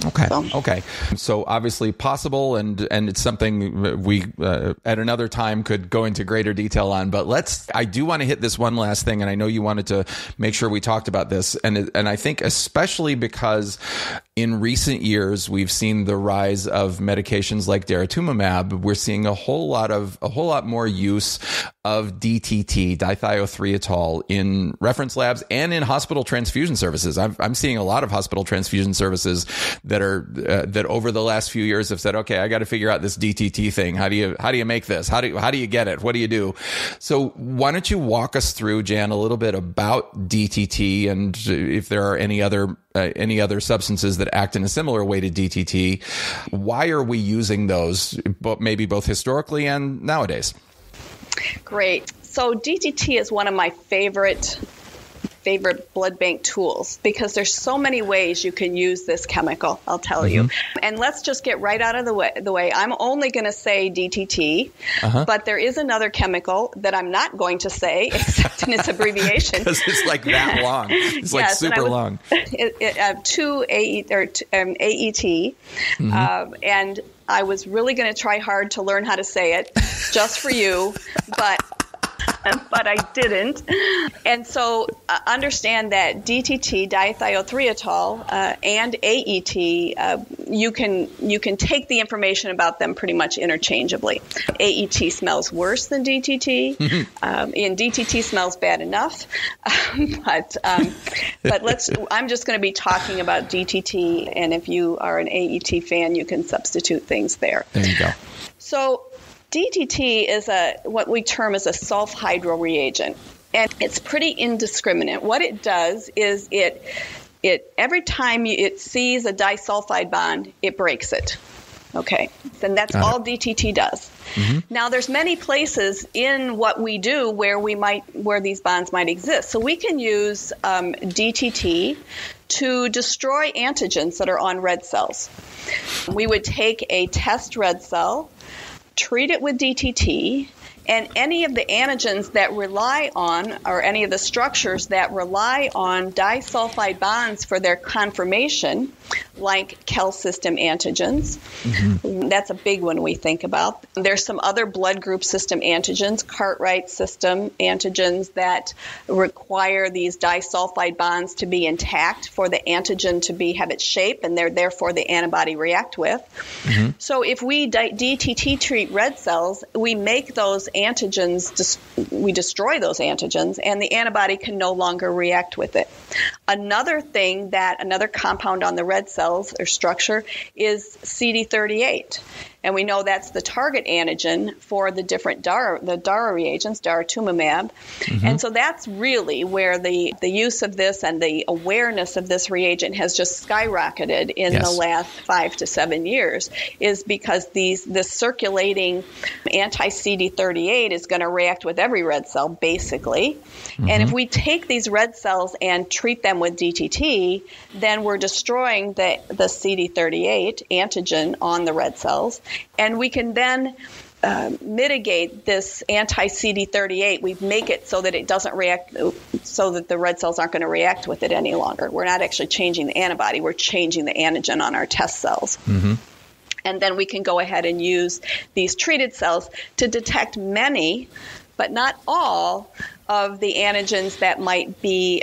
Okay. So obviously possible, and it's something we at another time could go into greater detail on. But I do want to hit this one last thing, and I know you wanted to make sure we talked about this, and I think especially because in recent years we've seen the rise of medications like daratumumab. We're seeing a whole lot more use of DTT, dithiothreatol, in reference labs and in hospital transfusion services. I'm seeing a lot of hospital transfusion services that over the last few years have said, okay, I got to figure out this DTT thing. How do you make this? How do you get it? What do you do? So why don't you walk us through, Jan, a little bit about DTT, and if there are any other substances that act in a similar way to DTT, why are we using those, maybe both historically and nowadays? Great. So DTT is one of my favorite blood bank tools because there's so many ways you can use this chemical, I'll tell you. And let's just get right out of the way. I'm only going to say DTT, but there is another chemical that I'm not going to say except in its abbreviation. Because it's like that long. It's like super long. 2-AET. And I was really going to try hard to learn how to say it just for you, but I didn't. And so understand that DTT, dithiothreatol, and AET, you can take the information about them pretty much interchangeably. AET smells worse than DTT, and DTT smells bad enough. But I'm just going to be talking about DTT, and if you are an AET fan, you can substitute things there. There you go. So DTT is what we term as a sulfhydryl reagent, and it's pretty indiscriminate. What it does is it every time it sees a disulfide bond, it breaks it. Okay, then that's all DTT does. Now, there's many places in what we do where these bonds might exist. So we can use DTT to destroy antigens that are on red cells. We would take a test red cell, treat it with DTT, and any of the antigens that rely on, or any of the structures that rely on disulfide bonds for their conformation, like KEL system antigens. That's a big one we think about. There's some other blood group system antigens, Cartwright system antigens, that require these disulfide bonds to be intact for the antigen to have its shape, and therefore the antibody react with. So if we DTT treat red cells, we make those antigens, we destroy those antigens, and the antibody can no longer react with it. Another compound on the red cells or structure is CD38. And we know that's the target antigen for the different DARA reagents, daratumumab. And so that's really where the use of this and the awareness of this reagent has just skyrocketed in the last 5 to 7 years, is because this circulating anti-CD38 is going to react with every red cell, basically. And if we take these red cells and treat them with DTT, then we're destroying the CD38 antigen on the red cells. And we can then mitigate this anti-CD38. We make it so that it doesn't react, so that the red cells aren't going to react with it any longer. We're not actually changing the antibody. We're changing the antigen on our test cells. And then we can go ahead and use these treated cells to detect many, but not all, of the antigens that might be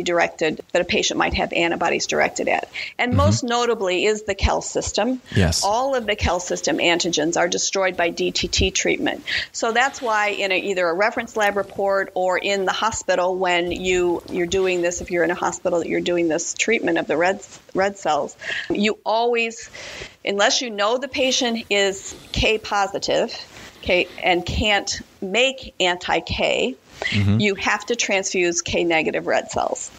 directed, that a patient might have antibodies directed at. And most notably is the KEL system. All of the KEL system antigens are destroyed by DTT treatment. So that's why in either a reference lab report or in the hospital, when you're doing this, if you're in a hospital that you're doing this treatment of the red cells, you always, unless you know the patient is K positive, and can't make anti-K, you have to transfuse K negative red cells,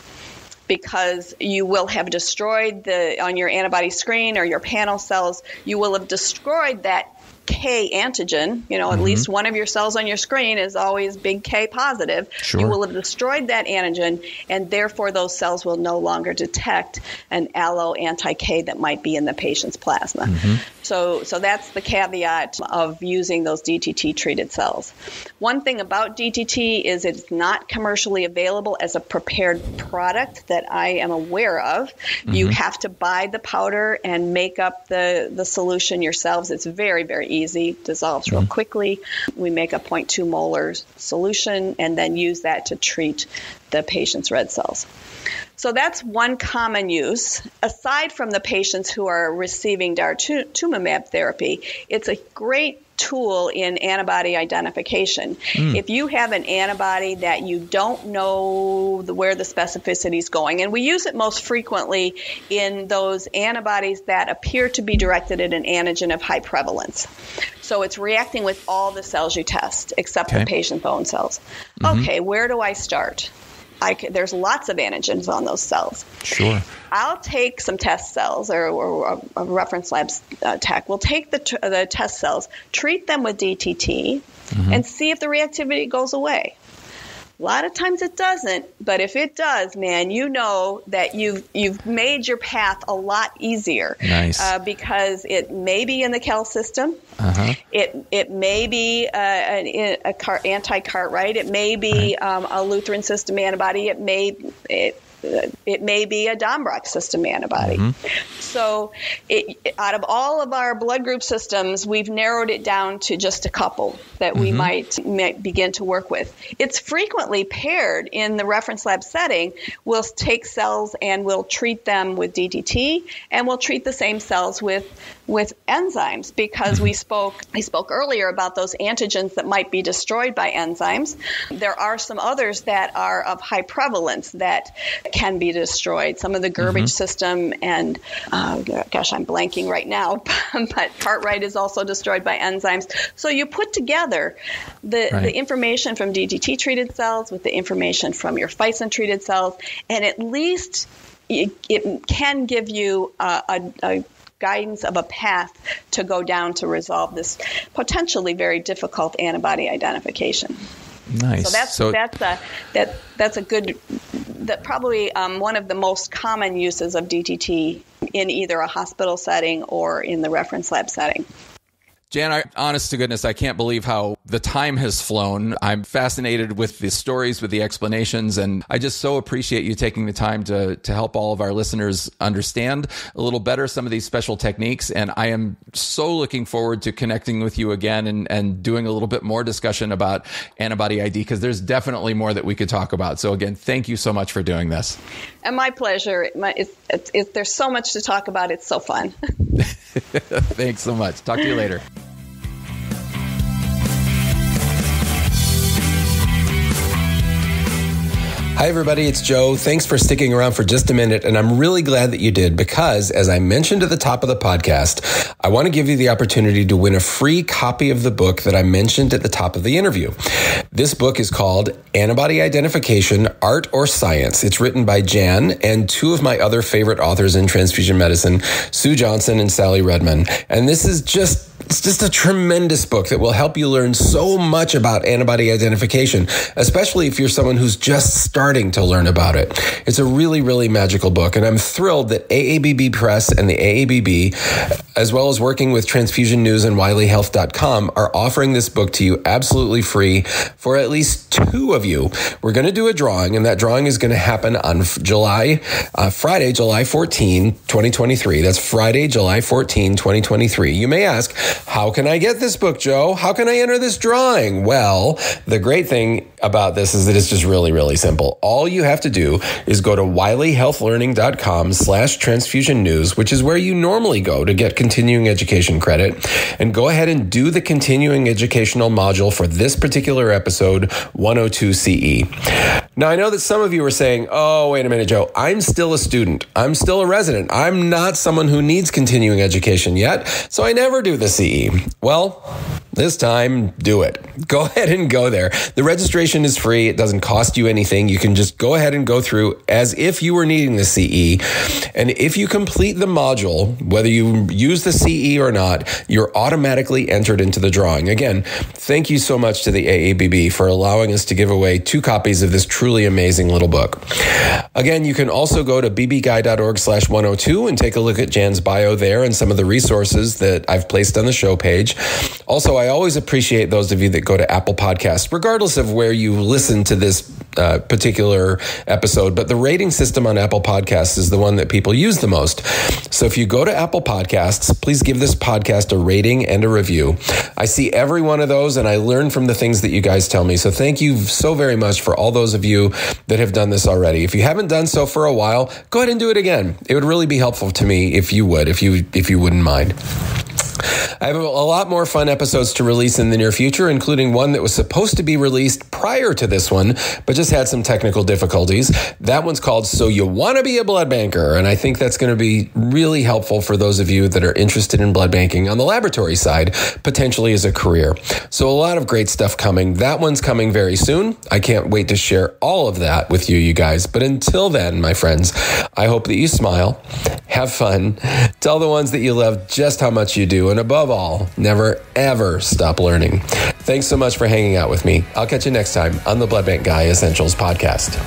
because you will have destroyed on your antibody screen or your panel cells, you will have destroyed that K antigen. At least one of your cells on your screen is always big K positive. You will have destroyed that antigen, and therefore those cells will no longer detect an allo anti-K that might be in the patient's plasma. So that's the caveat of using those DTT treated cells. One thing about DTT is it's not commercially available as a prepared product that I am aware of. You have to buy the powder and make up the solution yourselves. It's very, very easy, dissolves real quickly. We make a 0.2 molar solution and then use that to treat the patient's red cells. So that's one common use. Aside from the patients who are receiving daratumumab therapy, it's a great tool in antibody identification. If you have an antibody that you don't know where the specificity is going, and we use it most frequently in those antibodies that appear to be directed at an antigen of high prevalence. So it's reacting with all the cells you test, except the patient's own cells. Okay, where do I start? There's lots of antigens on those cells. I'll take some test cells, or a reference lab tech will take the test cells, treat them with DTT, and see if the reactivity goes away. A lot of times it doesn't, but if it does, man, you know that you've made your path a lot easier. Because it may be in the KEL system. It may be an anti-Cartwright. It may be a Lutheran system antibody. It may be a Dombrock system antibody. So out of all of our blood group systems, we've narrowed it down to just a couple that we might begin to work with. It's frequently paired in the reference lab setting. We'll take cells and we'll treat them with DTT, and we'll treat the same cells with enzymes, because we spoke earlier about those antigens that might be destroyed by enzymes. There are some others that are of high prevalence that can be destroyed. Some of the Gerbage system and, I'm blanking right now, but Cartwright is also destroyed by enzymes. So you put together the information from DTT-treated cells with the information from your Physin-treated cells, and at least it can give you a guidance of a path to go down to resolve this potentially very difficult antibody identification. Nice. So that's a good, probably one of the most common uses of DTT in either a hospital setting or in the reference lab setting. Jan, honest to goodness, I can't believe how the time has flown. I'm fascinated with the stories, with the explanations, and I just so appreciate you taking the time to help all of our listeners understand a little better some of these special techniques. And I am so looking forward to connecting with you again and doing a little bit more discussion about antibody ID, because there's definitely more that we could talk about. So again, thank you so much for doing this. And my pleasure. There's so much to talk about. It's so fun. Thanks so much. Talk to you later. Hi, everybody. It's Joe. Thanks for sticking around for just a minute. And I'm really glad that you did, because as I mentioned at the top of the podcast, I want to give you the opportunity to win a free copy of the book that I mentioned at the top of the interview. This book is called Antibody Identification, Art or Science. It's written by Jan and two of my other favorite authors in transfusion medicine, Sue Johnson and Sally Redman. And this is it's just a tremendous book that will help you learn so much about antibody identification, especially if you're someone who's just starting to learn about it. It's a really, really magical book, and I'm thrilled that AABB Press and the AABB, as well as working with Transfusion News and WileyHealth.com, are offering this book to you absolutely free for at least two of you. We're going to do a drawing, and that drawing is going to happen on Friday, July 14, 2023. That's Friday, July 14, 2023. You may ask, how can I get this book, Joe? How can I enter this drawing? Well, the great thing about this is that it's just really, really simple. All you have to do is go to wileyhealthlearning.com/transfusion news, which is where you normally go to get continuing education credit, and go ahead and do the continuing educational module for this particular episode, 102 CE. Now, I know that some of you are saying, oh, wait a minute, Joe, I'm still a student. I'm still a resident. I'm not someone who needs continuing education yet, so I never do the CE. Well, this time, do it. Go ahead and go there. The registration is free. It doesn't cost you anything. You can just go ahead and go through as if you were needing the CE. And if you complete the module, whether you use the CE or not, you're automatically entered into the drawing. Again, thank you so much to the AABB for allowing us to give away 2 copies of this truly amazing little book. Again, you can also go to bbguy.org/102 and take a look at Jan's bio there and some of the resources that I've placed on the show page. Also, I always appreciate those of you that go to Apple Podcasts, regardless of where you listen to this particular episode, but the rating system on Apple Podcasts is the one that people use the most. So if you go to Apple Podcasts, please give this podcast a rating and a review. I see every one of those, and I learn from the things that you guys tell me. So thank you so very much for all those of you that have done this already. If you haven't done so for a while, go ahead and do it again. It would really be helpful to me if you wouldn't mind. I have a lot more fun episodes to release in the near future, including one that was supposed to be released prior to this one, but just had some technical difficulties. That one's called So You Want to Be a Blood Banker, and I think that's going to be really helpful for those of you that are interested in blood banking on the laboratory side, potentially as a career. So a lot of great stuff coming. That one's coming very soon. I can't wait to share all of that with you guys. But until then, my friends, I hope that you smile, have fun, tell the ones that you love just how much you do, and above all, never, ever stop learning. Thanks so much for hanging out with me. I'll catch you next time on the Blood Bank Guy Essentials podcast.